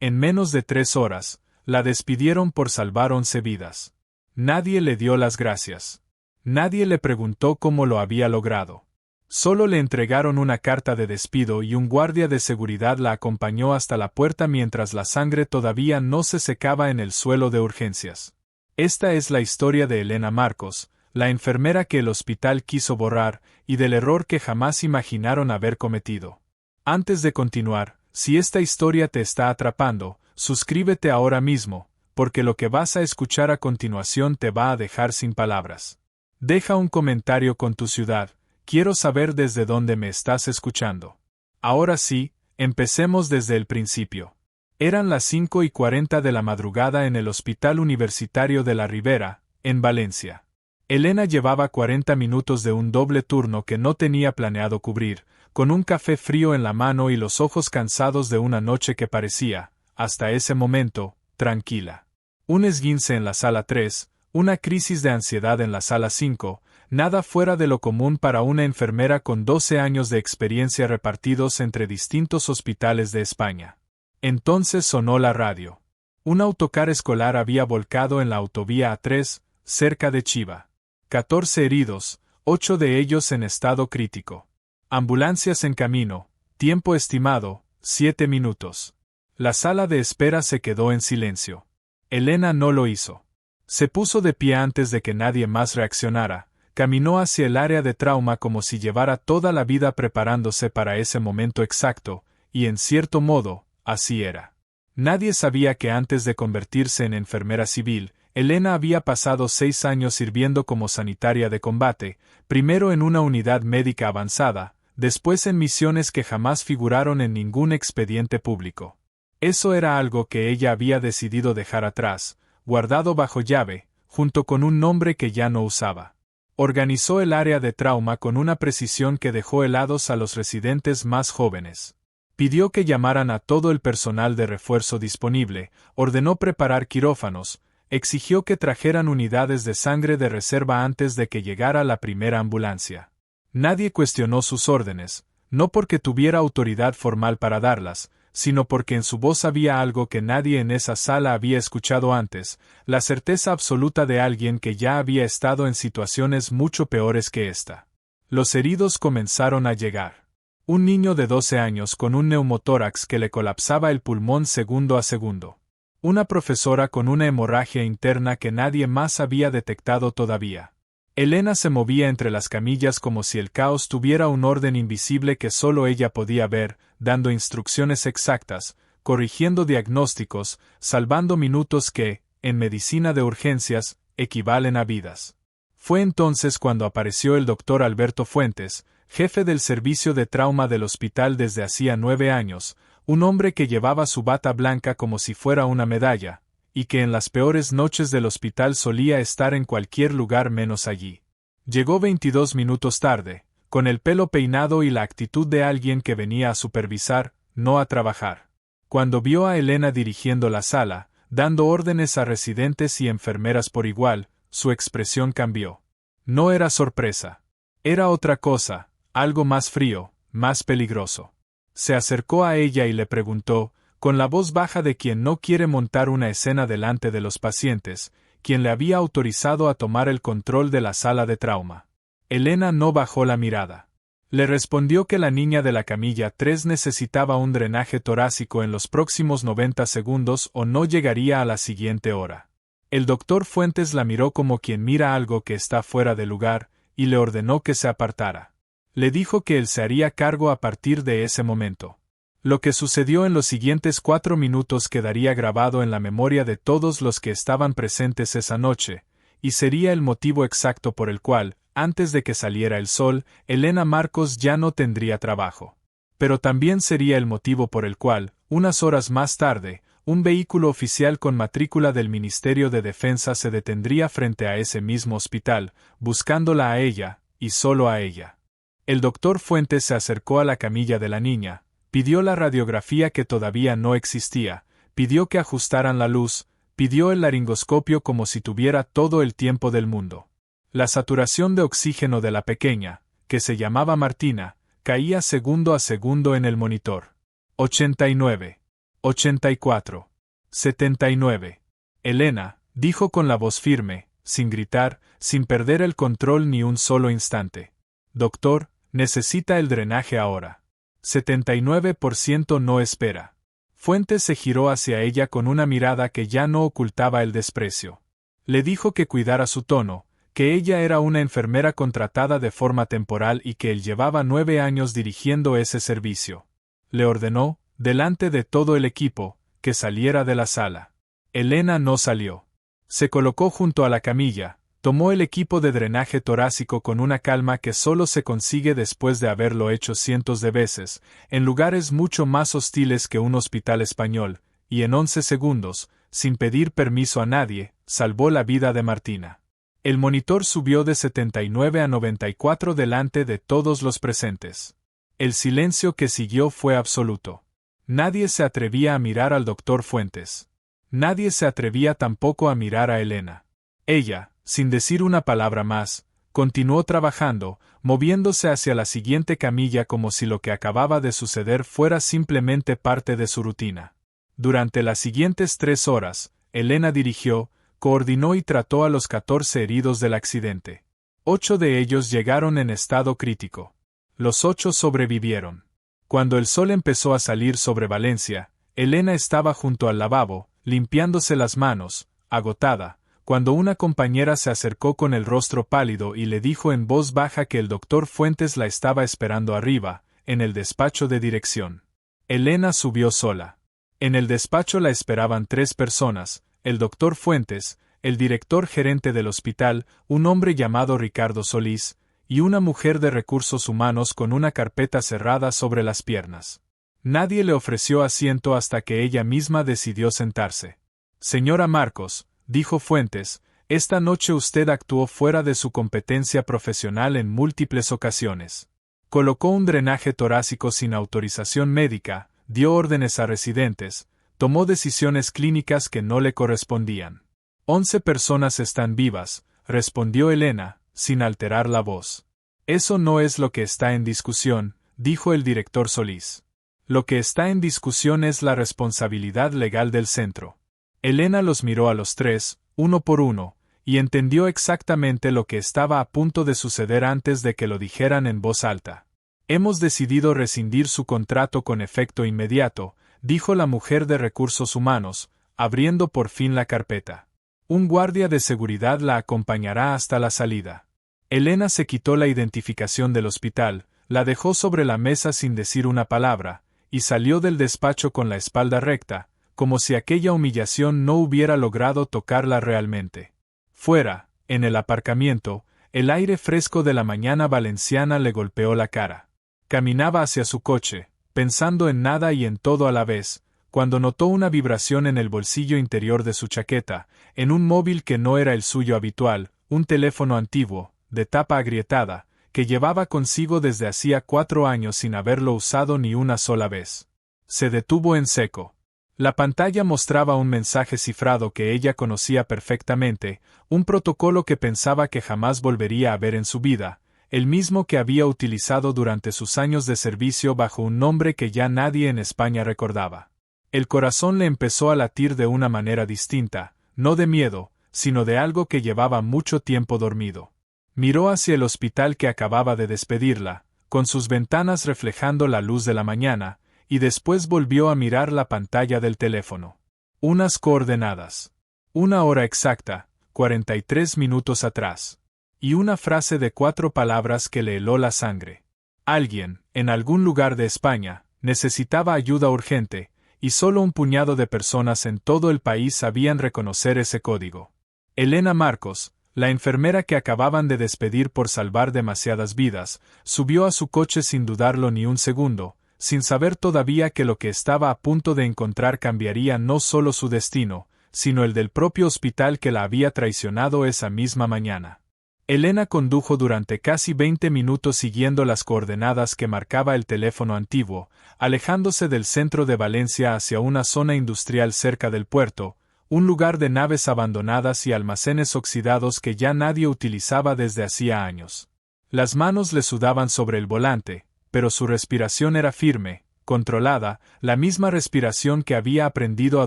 En menos de 3 horas, la despidieron por salvar 11 vidas. Nadie le dio las gracias. Nadie le preguntó cómo lo había logrado. Solo le entregaron una carta de despido y un guardia de seguridad la acompañó hasta la puerta mientras la sangre todavía no se secaba en el suelo de urgencias. Esta es la historia de Elena Marcos, la enfermera que el hospital quiso borrar, y del error que jamás imaginaron haber cometido. Antes de continuar, si esta historia te está atrapando, suscríbete ahora mismo, porque lo que vas a escuchar a continuación te va a dejar sin palabras. Deja un comentario con tu ciudad, quiero saber desde dónde me estás escuchando. Ahora sí, empecemos desde el principio. Eran las 5:40 de la madrugada en el Hospital Universitario de la Ribera, en Valencia. Elena llevaba 40 minutos de un doble turno que no tenía planeado cubrir, con un café frío en la mano y los ojos cansados de una noche que parecía, hasta ese momento, tranquila. Un esguince en la sala 3, una crisis de ansiedad en la sala 5, nada fuera de lo común para una enfermera con 12 años de experiencia repartidos entre distintos hospitales de España. Entonces sonó la radio. Un autocar escolar había volcado en la autovía A3, cerca de Chiva. 14 heridos, 8 de ellos en estado crítico. Ambulancias en camino, tiempo estimado, 7 minutos. La sala de espera se quedó en silencio. Elena no lo hizo. Se puso de pie antes de que nadie más reaccionara, caminó hacia el área de trauma como si llevara toda la vida preparándose para ese momento exacto, y en cierto modo, así era. Nadie sabía que antes de convertirse en enfermera civil, Elena había pasado 6 años sirviendo como sanitaria de combate, primero en una unidad médica avanzada, después en misiones que jamás figuraron en ningún expediente público. Eso era algo que ella había decidido dejar atrás, guardado bajo llave, junto con un nombre que ya no usaba. Organizó el área de trauma con una precisión que dejó helados a los residentes más jóvenes. Pidió que llamaran a todo el personal de refuerzo disponible, ordenó preparar quirófanos, exigió que trajeran unidades de sangre de reserva antes de que llegara la primera ambulancia. Nadie cuestionó sus órdenes, no porque tuviera autoridad formal para darlas, sino porque en su voz había algo que nadie en esa sala había escuchado antes, la certeza absoluta de alguien que ya había estado en situaciones mucho peores que esta. Los heridos comenzaron a llegar. Un niño de 12 años con un neumotórax que le colapsaba el pulmón segundo a segundo. Una profesora con una hemorragia interna que nadie más había detectado todavía. Elena se movía entre las camillas como si el caos tuviera un orden invisible que solo ella podía ver, dando instrucciones exactas, corrigiendo diagnósticos, salvando minutos que, en medicina de urgencias, equivalen a vidas. Fue entonces cuando apareció el doctor Alberto Fuentes, jefe del servicio de trauma del hospital desde hacía 9 años, un hombre que llevaba su bata blanca como si fuera una medalla, y que en las peores noches del hospital solía estar en cualquier lugar menos allí. Llegó 22 minutos tarde, con el pelo peinado y la actitud de alguien que venía a supervisar, no a trabajar. Cuando vio a Elena dirigiendo la sala, dando órdenes a residentes y enfermeras por igual, su expresión cambió. No era sorpresa. Era otra cosa, algo más frío, más peligroso. Se acercó a ella y le preguntó, con la voz baja de quien no quiere montar una escena delante de los pacientes, quien le había autorizado a tomar el control de la sala de trauma. Elena no bajó la mirada. Le respondió que la niña de la camilla 3 necesitaba un drenaje torácico en los próximos 90 segundos o no llegaría a la siguiente hora. El doctor Fuentes la miró como quien mira algo que está fuera de lugar, y le ordenó que se apartara. Le dijo que él se haría cargo a partir de ese momento. Lo que sucedió en los siguientes 4 minutos quedaría grabado en la memoria de todos los que estaban presentes esa noche, y sería el motivo exacto por el cual, antes de que saliera el sol, Elena Marcos ya no tendría trabajo. Pero también sería el motivo por el cual, unas horas más tarde, un vehículo oficial con matrícula del Ministerio de Defensa se detendría frente a ese mismo hospital, buscándola a ella, y solo a ella. El doctor Fuentes se acercó a la camilla de la niña, pidió la radiografía que todavía no existía, pidió que ajustaran la luz, pidió el laringoscopio como si tuviera todo el tiempo del mundo. La saturación de oxígeno de la pequeña, que se llamaba Martina, caía segundo a segundo en el monitor. 89. 84. 79. Elena, dijo con la voz firme, sin gritar, sin perder el control ni un solo instante. Doctor, necesita el drenaje ahora. 79% no espera. Fuentes se giró hacia ella con una mirada que ya no ocultaba el desprecio. Le dijo que cuidara su tono, que ella era una enfermera contratada de forma temporal y que él llevaba 9 años dirigiendo ese servicio. Le ordenó, delante de todo el equipo, que saliera de la sala. Elena no salió. Se colocó junto a la camilla, tomó el equipo de drenaje torácico con una calma que solo se consigue después de haberlo hecho cientos de veces, en lugares mucho más hostiles que un hospital español, y en 11 segundos, sin pedir permiso a nadie, salvó la vida de Martina. El monitor subió de 79 a 94 delante de todos los presentes. El silencio que siguió fue absoluto. Nadie se atrevía a mirar al doctor Fuentes. Nadie se atrevía tampoco a mirar a Elena. Ella, sin decir una palabra más, continuó trabajando, moviéndose hacia la siguiente camilla como si lo que acababa de suceder fuera simplemente parte de su rutina. Durante las siguientes 3 horas, Elena dirigió, coordinó y trató a los 14 heridos del accidente. 8 de ellos llegaron en estado crítico. Los 8 sobrevivieron. Cuando el sol empezó a salir sobre Valencia, Elena estaba junto al lavabo, limpiándose las manos, agotada, cuando una compañera se acercó con el rostro pálido y le dijo en voz baja que el doctor Fuentes la estaba esperando arriba, en el despacho de dirección. Elena subió sola. En el despacho la esperaban 3 personas, el doctor Fuentes, el director gerente del hospital, un hombre llamado Ricardo Solís, y una mujer de recursos humanos con una carpeta cerrada sobre las piernas. Nadie le ofreció asiento hasta que ella misma decidió sentarse. Señora Marcos, dijo Fuentes, esta noche usted actuó fuera de su competencia profesional en múltiples ocasiones. Colocó un drenaje torácico sin autorización médica, dio órdenes a residentes, tomó decisiones clínicas que no le correspondían. 11 personas están vivas, respondió Elena, sin alterar la voz. Eso no es lo que está en discusión, dijo el director Solís. Lo que está en discusión es la responsabilidad legal del centro. Elena los miró a los 3, uno por uno, y entendió exactamente lo que estaba a punto de suceder antes de que lo dijeran en voz alta. Hemos decidido rescindir su contrato con efecto inmediato, dijo la mujer de recursos humanos, abriendo por fin la carpeta. Un guardia de seguridad la acompañará hasta la salida. Elena se quitó la identificación del hospital, la dejó sobre la mesa sin decir una palabra, y salió del despacho con la espalda recta, como si aquella humillación no hubiera logrado tocarla realmente. Fuera, en el aparcamiento, el aire fresco de la mañana valenciana le golpeó la cara. Caminaba hacia su coche, pensando en nada y en todo a la vez, cuando notó una vibración en el bolsillo interior de su chaqueta, en un móvil que no era el suyo habitual, un teléfono antiguo, de tapa agrietada, que llevaba consigo desde hacía 4 años sin haberlo usado ni una sola vez. Se detuvo en seco. La pantalla mostraba un mensaje cifrado que ella conocía perfectamente, un protocolo que pensaba que jamás volvería a ver en su vida, el mismo que había utilizado durante sus años de servicio bajo un nombre que ya nadie en España recordaba. El corazón le empezó a latir de una manera distinta, no de miedo, sino de algo que llevaba mucho tiempo dormido. Miró hacia el hospital que acababa de despedirla, con sus ventanas reflejando la luz de la mañana, y después volvió a mirar la pantalla del teléfono. Unas coordenadas. 1 hora exacta, 43 minutos atrás. Y una frase de 4 palabras que le heló la sangre. Alguien, en algún lugar de España, necesitaba ayuda urgente, y solo un puñado de personas en todo el país sabían reconocer ese código. Elena Marcos, la enfermera que acababan de despedir por salvar demasiadas vidas, subió a su coche sin dudarlo ni un segundo, sin saber todavía que lo que estaba a punto de encontrar cambiaría no solo su destino, sino el del propio hospital que la había traicionado esa misma mañana. Elena condujo durante casi 20 minutos siguiendo las coordenadas que marcaba el teléfono antiguo, alejándose del centro de Valencia hacia una zona industrial cerca del puerto, un lugar de naves abandonadas y almacenes oxidados que ya nadie utilizaba desde hacía años. Las manos le sudaban sobre el volante, pero su respiración era firme, controlada, la misma respiración que había aprendido a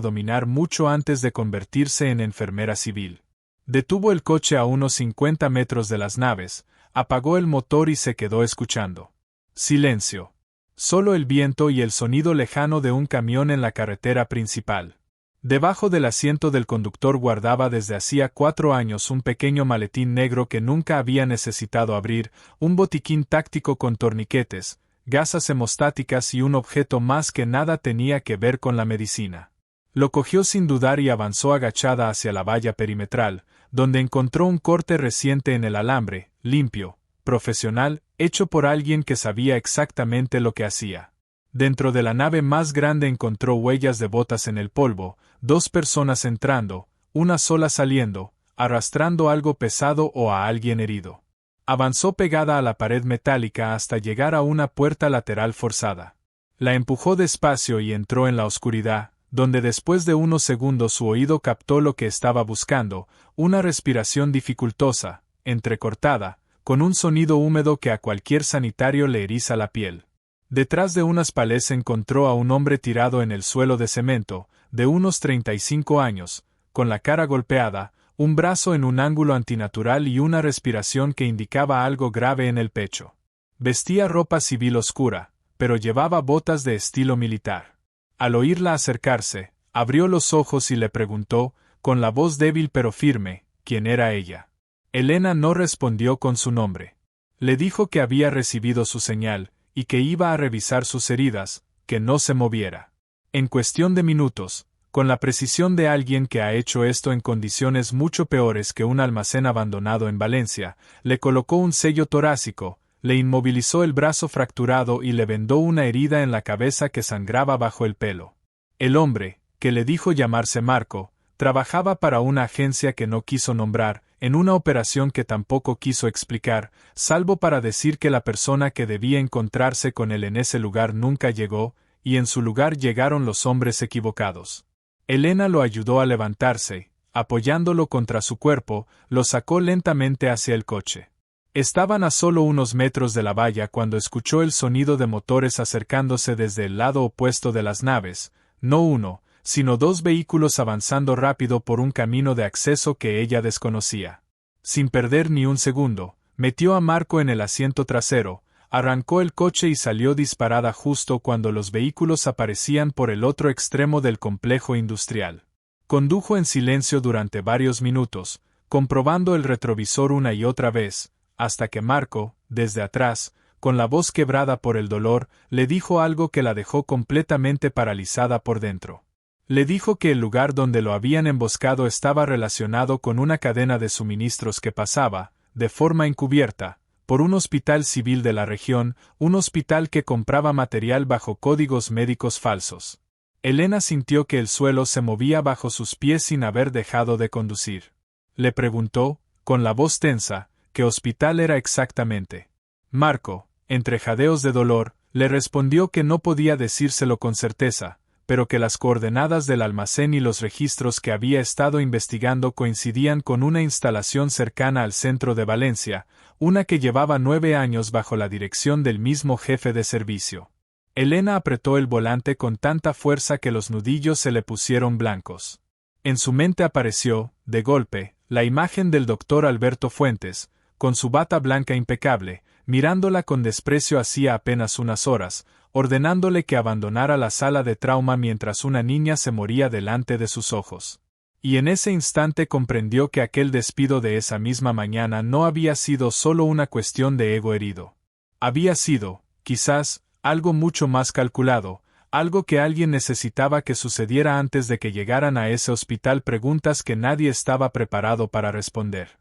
dominar mucho antes de convertirse en enfermera civil. Detuvo el coche a unos 50 metros de las naves, apagó el motor y se quedó escuchando. Silencio. Solo el viento y el sonido lejano de un camión en la carretera principal. Debajo del asiento del conductor guardaba desde hacía 4 años un pequeño maletín negro que nunca había necesitado abrir, un botiquín táctico con torniquetes, gasas hemostáticas y un objeto más que nada tenía que ver con la medicina. Lo cogió sin dudar y avanzó agachada hacia la valla perimetral, donde encontró un corte reciente en el alambre, limpio, profesional, hecho por alguien que sabía exactamente lo que hacía. Dentro de la nave más grande encontró huellas de botas en el polvo, 2 personas entrando, una sola saliendo, arrastrando algo pesado o a alguien herido. Avanzó pegada a la pared metálica hasta llegar a una puerta lateral forzada. La empujó despacio y entró en la oscuridad, donde después de unos segundos su oído captó lo que estaba buscando, una respiración dificultosa, entrecortada, con un sonido húmedo que a cualquier sanitario le eriza la piel. Detrás de unas palés encontró a un hombre tirado en el suelo de cemento, de unos 35 años, con la cara golpeada, un brazo en un ángulo antinatural y una respiración que indicaba algo grave en el pecho. Vestía ropa civil oscura, pero llevaba botas de estilo militar. Al oírla acercarse, abrió los ojos y le preguntó, con la voz débil pero firme, quién era ella. Elena no respondió con su nombre. Le dijo que había recibido su señal, y que iba a revisar sus heridas, que no se moviera. En cuestión de minutos, con la precisión de alguien que ha hecho esto en condiciones mucho peores que un almacén abandonado en Valencia, le colocó un sello torácico, le inmovilizó el brazo fracturado y le vendó una herida en la cabeza que sangraba bajo el pelo. El hombre, que le dijo llamarse Marco, trabajaba para una agencia que no quiso nombrar, en una operación que tampoco quiso explicar, salvo para decir que la persona que debía encontrarse con él en ese lugar nunca llegó, y en su lugar llegaron los hombres equivocados. Elena lo ayudó a levantarse, apoyándolo contra su cuerpo, lo sacó lentamente hacia el coche. Estaban a solo unos metros de la valla cuando escuchó el sonido de motores acercándose desde el lado opuesto de las naves, no uno, sino 2 vehículos avanzando rápido por un camino de acceso que ella desconocía. Sin perder ni un segundo, metió a Marco en el asiento trasero, arrancó el coche y salió disparada justo cuando los vehículos aparecían por el otro extremo del complejo industrial. Condujo en silencio durante varios minutos, comprobando el retrovisor una y otra vez, hasta que Marco, desde atrás, con la voz quebrada por el dolor, le dijo algo que la dejó completamente paralizada por dentro. Le dijo que el lugar donde lo habían emboscado estaba relacionado con una cadena de suministros que pasaba, de forma encubierta, por un hospital civil de la región, un hospital que compraba material bajo códigos médicos falsos. Elena sintió que el suelo se movía bajo sus pies sin haber dejado de conducir. Le preguntó, con la voz tensa, qué hospital era exactamente. Marco, entre jadeos de dolor, le respondió que no podía decírselo con certeza, pero que las coordenadas del almacén y los registros que había estado investigando coincidían con una instalación cercana al centro de Valencia, una que llevaba 9 años bajo la dirección del mismo jefe de servicio. Elena apretó el volante con tanta fuerza que los nudillos se le pusieron blancos. En su mente apareció, de golpe, la imagen del doctor Alberto Fuentes, con su bata blanca impecable, mirándola con desprecio hacía apenas unas horas, ordenándole que abandonara la sala de trauma mientras una niña se moría delante de sus ojos. Y en ese instante comprendió que aquel despido de esa misma mañana no había sido solo una cuestión de ego herido. Había sido, quizás, algo mucho más calculado, algo que alguien necesitaba que sucediera antes de que llegaran a ese hospital, preguntas que nadie estaba preparado para responder.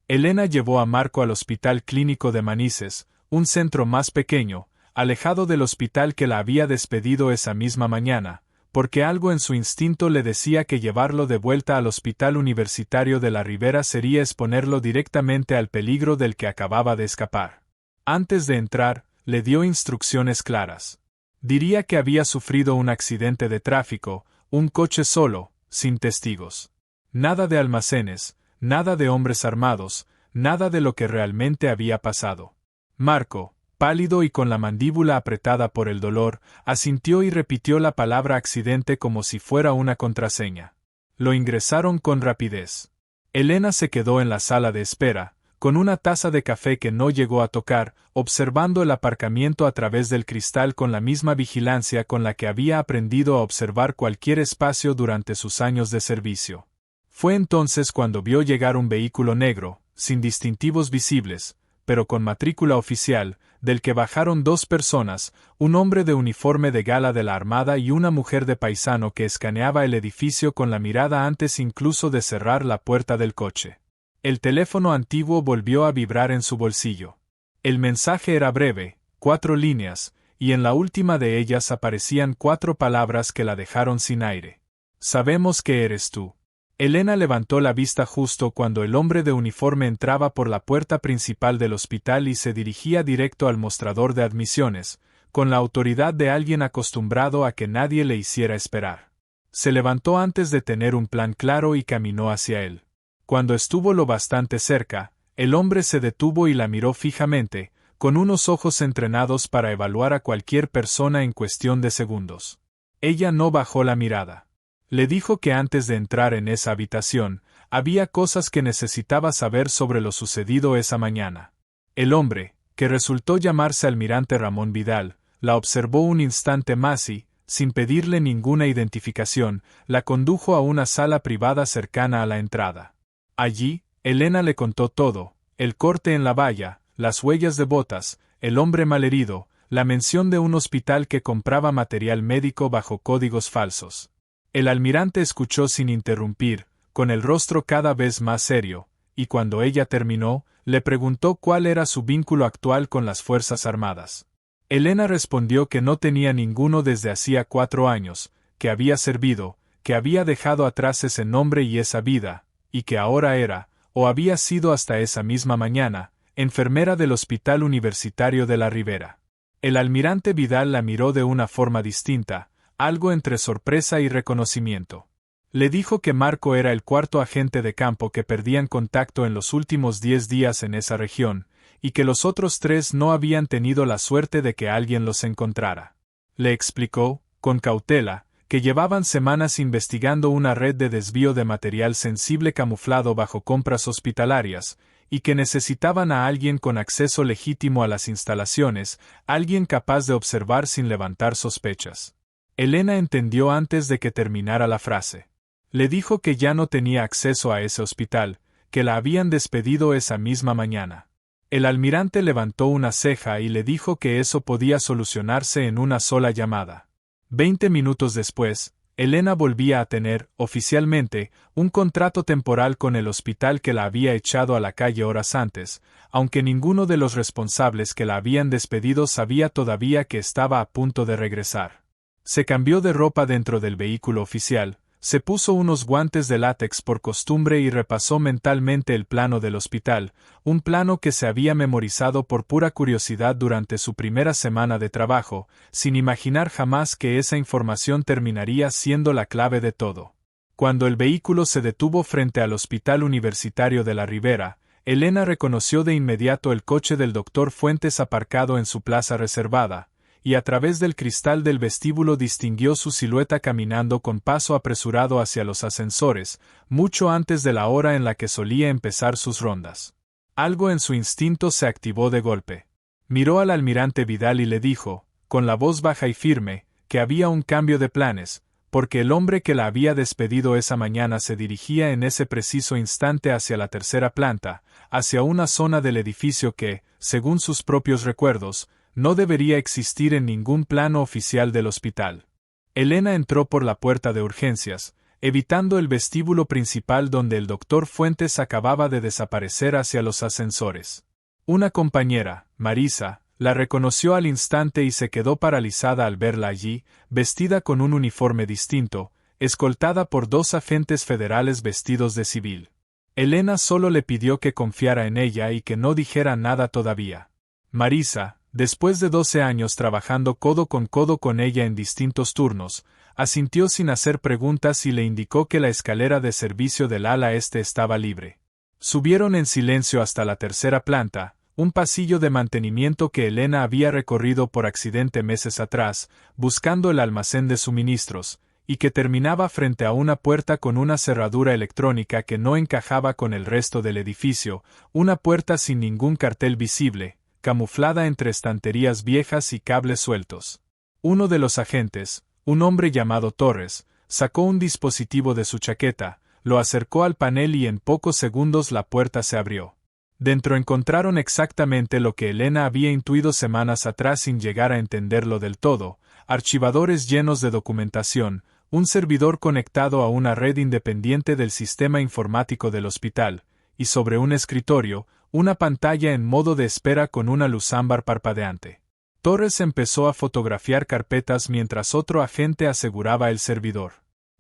Elena llevó a Marco al Hospital Clínico de Manises, un centro más pequeño, alejado del hospital que la había despedido esa misma mañana, porque algo en su instinto le decía que llevarlo de vuelta al Hospital Universitario de la Ribera sería exponerlo directamente al peligro del que acababa de escapar. Antes de entrar, le dio instrucciones claras. Diría que había sufrido un accidente de tráfico, un coche solo, sin testigos. Nada de almacenes, nada de hombres armados, nada de lo que realmente había pasado. Marco, Pálido y con la mandíbula apretada por el dolor, asintió y repitió la palabra accidente como si fuera una contraseña. Lo ingresaron con rapidez. Elena se quedó en la sala de espera, con una taza de café que no llegó a tocar, observando el aparcamiento a través del cristal con la misma vigilancia con la que había aprendido a observar cualquier espacio durante sus años de servicio. Fue entonces cuando vio llegar un vehículo negro, sin distintivos visibles, pero con matrícula oficial, del que bajaron dos personas, un hombre de uniforme de gala de la Armada y una mujer de paisano que escaneaba el edificio con la mirada antes incluso de cerrar la puerta del coche. El teléfono antiguo volvió a vibrar en su bolsillo. El mensaje era breve, 4 líneas, y en la última de ellas aparecían 4 palabras que la dejaron sin aire. Sabemos que eres tú. Elena levantó la vista justo cuando el hombre de uniforme entraba por la puerta principal del hospital y se dirigía directo al mostrador de admisiones, con la autoridad de alguien acostumbrado a que nadie le hiciera esperar. Se levantó antes de tener un plan claro y caminó hacia él. Cuando estuvo lo bastante cerca, el hombre se detuvo y la miró fijamente, con unos ojos entrenados para evaluar a cualquier persona en cuestión de segundos. Ella no bajó la mirada. Le dijo que antes de entrar en esa habitación, había cosas que necesitaba saber sobre lo sucedido esa mañana. El hombre, que resultó llamarse almirante Ramón Vidal, la observó un instante más y, sin pedirle ninguna identificación, la condujo a una sala privada cercana a la entrada. Allí, Elena le contó todo, el corte en la valla, las huellas de botas, el hombre malherido, la mención de un hospital que compraba material médico bajo códigos falsos. El almirante escuchó sin interrumpir, con el rostro cada vez más serio, y cuando ella terminó, le preguntó cuál era su vínculo actual con las Fuerzas Armadas. Elena respondió que no tenía ninguno desde hacía 4 años, que había servido, que había dejado atrás ese nombre y esa vida, y que ahora era, o había sido hasta esa misma mañana, enfermera del Hospital Universitario de la Ribera. El almirante Vidal la miró de una forma distinta, algo entre sorpresa y reconocimiento. Le dijo que Marco era el 4º agente de campo que perdían contacto en los últimos 10 días en esa región, y que los otros 3 no habían tenido la suerte de que alguien los encontrara. Le explicó, con cautela, que llevaban semanas investigando una red de desvío de material sensible camuflado bajo compras hospitalarias, y que necesitaban a alguien con acceso legítimo a las instalaciones, alguien capaz de observar sin levantar sospechas. Elena entendió antes de que terminara la frase. Le dijo que ya no tenía acceso a ese hospital, que la habían despedido esa misma mañana. El almirante levantó una ceja y le dijo que eso podía solucionarse en una sola llamada. 20 minutos después, Elena volvía a tener, oficialmente, un contrato temporal con el hospital que la había echado a la calle horas antes, aunque ninguno de los responsables que la habían despedido sabía todavía que estaba a punto de regresar. Se cambió de ropa dentro del vehículo oficial, se puso unos guantes de látex por costumbre y repasó mentalmente el plano del hospital, un plano que se había memorizado por pura curiosidad durante su primera semana de trabajo, sin imaginar jamás que esa información terminaría siendo la clave de todo. Cuando el vehículo se detuvo frente al Hospital Universitario de la Ribera, Elena reconoció de inmediato el coche del doctor Fuentes aparcado en su plaza reservada, y a través del cristal del vestíbulo distinguió su silueta caminando con paso apresurado hacia los ascensores, mucho antes de la hora en la que solía empezar sus rondas. Algo en su instinto se activó de golpe. Miró al almirante Vidal y le dijo, con la voz baja y firme, que había un cambio de planes, porque el hombre que la había despedido esa mañana se dirigía en ese preciso instante hacia la 3ª planta, hacia una zona del edificio que, según sus propios recuerdos, no debería existir en ningún plano oficial del hospital. Elena entró por la puerta de urgencias, evitando el vestíbulo principal donde el doctor Fuentes acababa de desaparecer hacia los ascensores. Una compañera, Marisa, la reconoció al instante y se quedó paralizada al verla allí, vestida con un uniforme distinto, escoltada por 2 agentes federales vestidos de civil. Elena solo le pidió que confiara en ella y que no dijera nada todavía. Marisa, después de 12 años trabajando codo con ella en distintos turnos, asintió sin hacer preguntas y le indicó que la escalera de servicio del ala este estaba libre. Subieron en silencio hasta la 3ª planta, un pasillo de mantenimiento que Elena había recorrido por accidente meses atrás, buscando el almacén de suministros, y que terminaba frente a una puerta con una cerradura electrónica que no encajaba con el resto del edificio, una puerta sin ningún cartel visible, camuflada entre estanterías viejas y cables sueltos. Uno de los agentes, un hombre llamado Torres, sacó un dispositivo de su chaqueta, lo acercó al panel y en pocos segundos la puerta se abrió. Dentro encontraron exactamente lo que Elena había intuido semanas atrás sin llegar a entenderlo del todo: archivadores llenos de documentación, un servidor conectado a una red independiente del sistema informático del hospital, y sobre un escritorio, una pantalla en modo de espera con una luz ámbar parpadeante. Torres empezó a fotografiar carpetas mientras otro agente aseguraba el servidor.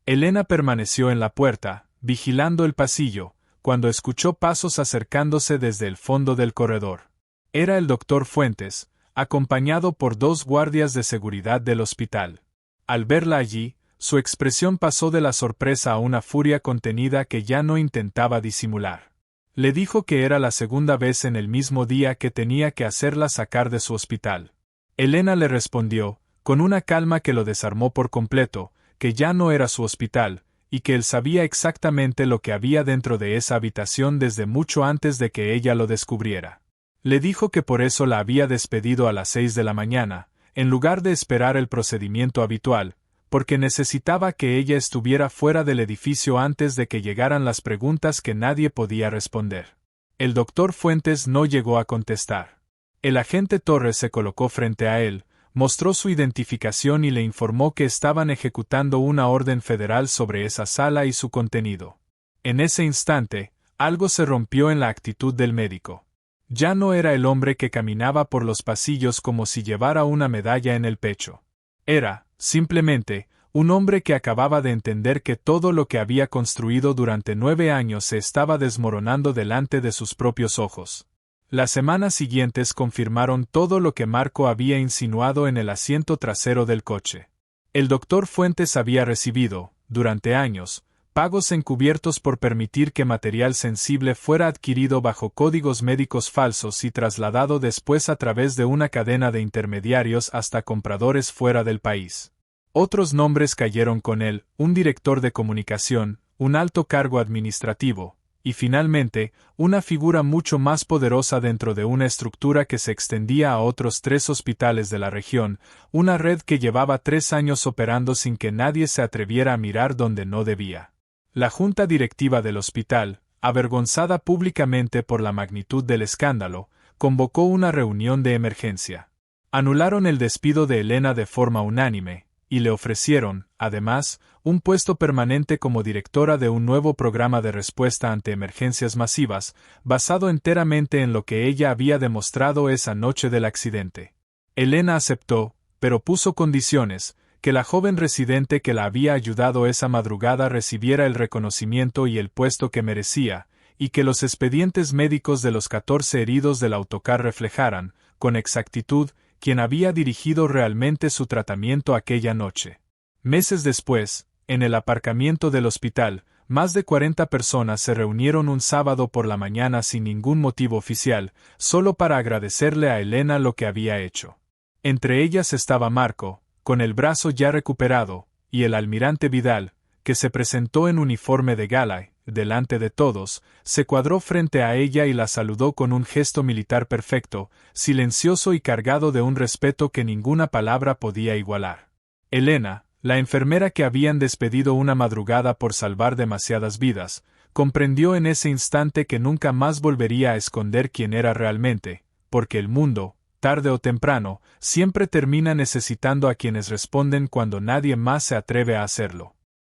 Elena permaneció en la puerta, vigilando el pasillo, cuando escuchó pasos acercándose desde el fondo del corredor. Era el doctor Fuentes, acompañado por 2 guardias de seguridad del hospital. Al verla allí, su expresión pasó de la sorpresa a una furia contenida que ya no intentaba disimular. Le dijo que era la segunda vez en el mismo día que tenía que hacerla sacar de su hospital. Elena le respondió, con una calma que lo desarmó por completo, que ya no era su hospital, y que él sabía exactamente lo que había dentro de esa habitación desde mucho antes de que ella lo descubriera. Le dijo que por eso la había despedido a las 6 de la mañana, en lugar de esperar el procedimiento habitual, porque necesitaba que ella estuviera fuera del edificio antes de que llegaran las preguntas que nadie podía responder. El doctor Fuentes no llegó a contestar. El agente Torres se colocó frente a él, mostró su identificación y le informó que estaban ejecutando una orden federal sobre esa sala y su contenido. En ese instante, algo se rompió en la actitud del médico. Ya no era el hombre que caminaba por los pasillos como si llevara una medalla en el pecho. Era, simplemente, un hombre que acababa de entender que todo lo que había construido durante 9 años se estaba desmoronando delante de sus propios ojos. Las semanas siguientes confirmaron todo lo que Marco había insinuado en el asiento trasero del coche. El doctor Fuentes había recibido, durante años, pagos encubiertos por permitir que material sensible fuera adquirido bajo códigos médicos falsos y trasladado después a través de una cadena de intermediarios hasta compradores fuera del país. Otros nombres cayeron con él: un director de comunicación, un alto cargo administrativo, y finalmente, una figura mucho más poderosa dentro de una estructura que se extendía a otros 3 hospitales de la región, una red que llevaba 3 años operando sin que nadie se atreviera a mirar donde no debía. La junta directiva del hospital, avergonzada públicamente por la magnitud del escándalo, convocó una reunión de emergencia. Anularon el despido de Elena de forma unánime, y le ofrecieron, además, un puesto permanente como directora de un nuevo programa de respuesta ante emergencias masivas, basado enteramente en lo que ella había demostrado esa noche del accidente. Elena aceptó, pero puso condiciones: que la joven residente que la había ayudado esa madrugada recibiera el reconocimiento y el puesto que merecía, y que los expedientes médicos de los 14 heridos del autocar reflejaran, con exactitud, quien había dirigido realmente su tratamiento aquella noche. Meses después, en el aparcamiento del hospital, más de 40 personas se reunieron un sábado por la mañana sin ningún motivo oficial, solo para agradecerle a Elena lo que había hecho. Entre ellas estaba Marco, con el brazo ya recuperado, y el almirante Vidal, que se presentó en uniforme de gala, delante de todos, se cuadró frente a ella y la saludó con un gesto militar perfecto, silencioso y cargado de un respeto que ninguna palabra podía igualar. Elena, la enfermera que habían despedido una madrugada por salvar demasiadas vidas, comprendió en ese instante que nunca más volvería a esconder quién era realmente, porque el mundo, tarde o temprano, siempre termina necesitando a quienes responden cuando nadie más se atreve a hacerlo.